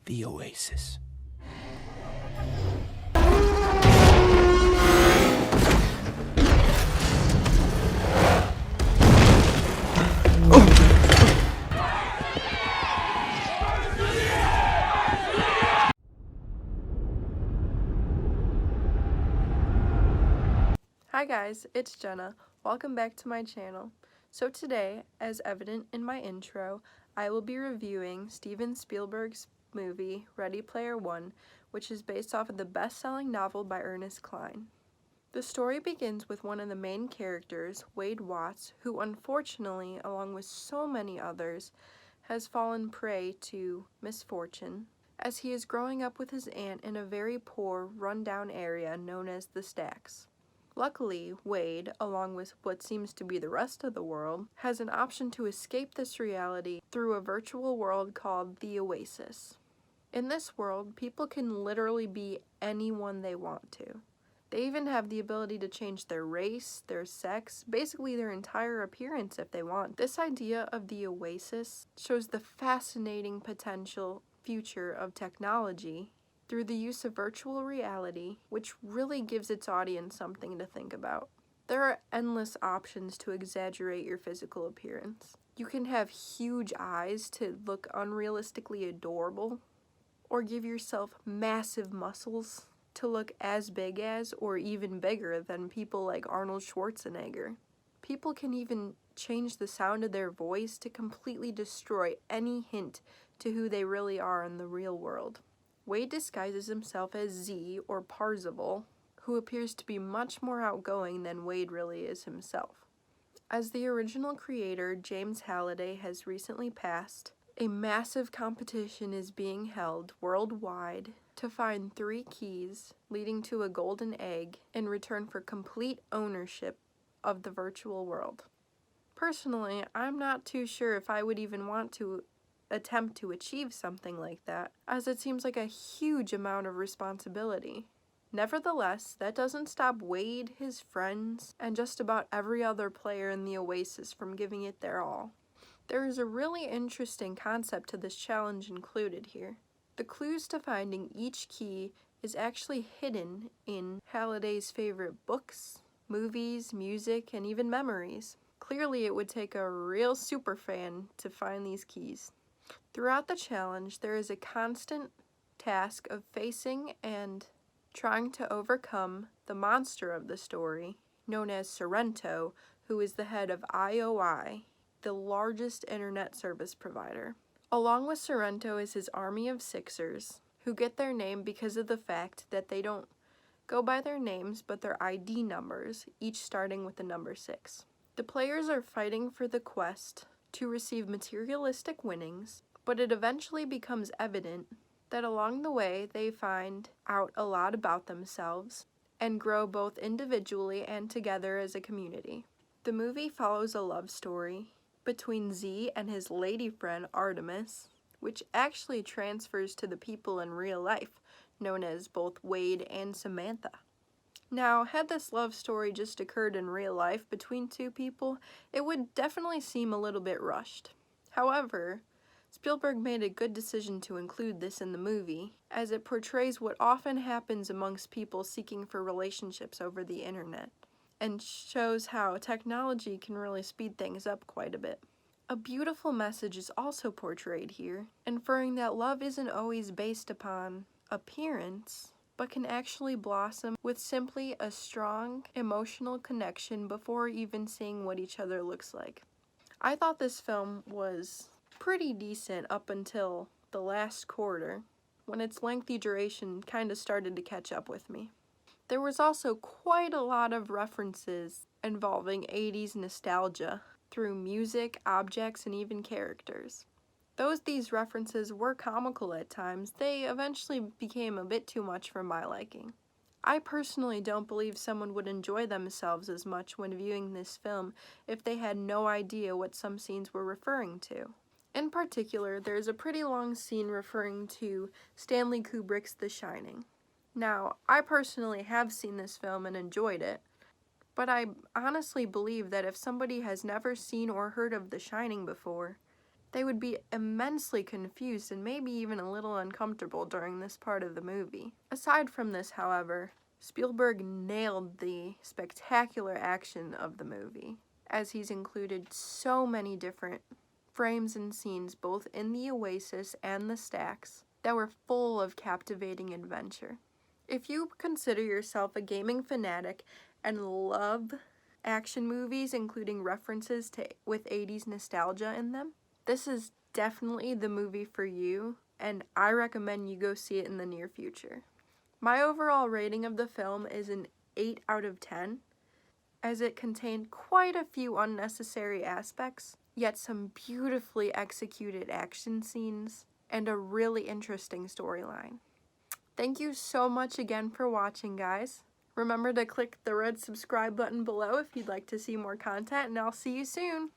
The Oasis. Hi guys, it's Jenna. Welcome back to my channel. So today, as evident in my intro, I will be reviewing Steven Spielberg's movie Ready Player One, which is based off of the best-selling novel by Ernest Cline. The story begins with one of the main characters, Wade Watts, who unfortunately, along with so many others, has fallen prey to misfortune as he is growing up with his aunt in a very poor, run-down area known as the Stacks. Luckily, Wade, along with what seems to be the rest of the world, has an option to escape this reality through a virtual world called the Oasis. In this world, people can literally be anyone they want to. They even have the ability to change their race, their sex, basically their entire appearance if they want. This idea of the Oasis shows the fascinating potential future of technology through the use of virtual reality, which really gives its audience something to think about. There are endless options to exaggerate your physical appearance. You can have huge eyes to look unrealistically adorable, or give yourself massive muscles to look as big as or even bigger than people like Arnold Schwarzenegger. People can even change the sound of their voice to completely destroy any hint to who they really are in the real world. Wade disguises himself as Z, or Parzival, who appears to be much more outgoing than Wade really is himself. As the original creator, James Halliday, has recently passed, a massive competition is being held worldwide to find 3 keys leading to a golden egg in return for complete ownership of the virtual world. Personally, I'm not too sure if I would even want to attempt to achieve something like that, as it seems like a huge amount of responsibility. Nevertheless, that doesn't stop Wade, his friends, and just about every other player in the Oasis from giving it their all. There is a really interesting concept to this challenge included here. The clues to finding each key is actually hidden in Halliday's favorite books, movies, music, and even memories. Clearly, it would take a real superfan to find these keys. Throughout the challenge, there is a constant task of facing and trying to overcome the monster of the story, known as Sorrento, who is the head of IOI, the largest internet service provider. Along with Sorrento is his army of Sixers, who get their name because of the fact that they don't go by their names but their ID numbers, each starting with the number 6. The players are fighting for the quest to receive materialistic winnings, but it eventually becomes evident that along the way they find out a lot about themselves and grow both individually and together as a community. The movie follows a love story between Z and his lady friend Artemis, which actually transfers to the people in real life, known as both Wade and Samantha. Now, had this love story just occurred in real life between 2 people, it would definitely seem a little bit rushed. However, Spielberg made a good decision to include this in the movie, as it portrays what often happens amongst people seeking for relationships over the internet, and shows how technology can really speed things up quite a bit. A beautiful message is also portrayed here, inferring that love isn't always based upon appearance, but can actually blossom with simply a strong emotional connection before even seeing what each other looks like. I thought this film was pretty decent up until the last quarter, when its lengthy duration kind of started to catch up with me. There was also quite a lot of references involving 80s nostalgia through music, objects, and even characters. Though these references were comical at times, they eventually became a bit too much for my liking. I personally don't believe someone would enjoy themselves as much when viewing this film if they had no idea what some scenes were referring to. In particular, there's a pretty long scene referring to Stanley Kubrick's The Shining. Now, I personally have seen this film and enjoyed it, but I honestly believe that if somebody has never seen or heard of The Shining before, They would be immensely confused and maybe even a little uncomfortable during this part of the movie. Aside from this, however, Spielberg nailed the spectacular action of the movie, as he's included so many different frames and scenes both in the Oasis and the Stacks that were full of captivating adventure. If you consider yourself a gaming fanatic and love action movies including references with 80s nostalgia in them, this is definitely the movie for you, and I recommend you go see it in the near future. My overall rating of the film is an 8 out of 10, as it contained quite a few unnecessary aspects, yet some beautifully executed action scenes, and a really interesting storyline. Thank you so much again for watching, guys. Remember to click the red subscribe button below if you'd like to see more content, and I'll see you soon!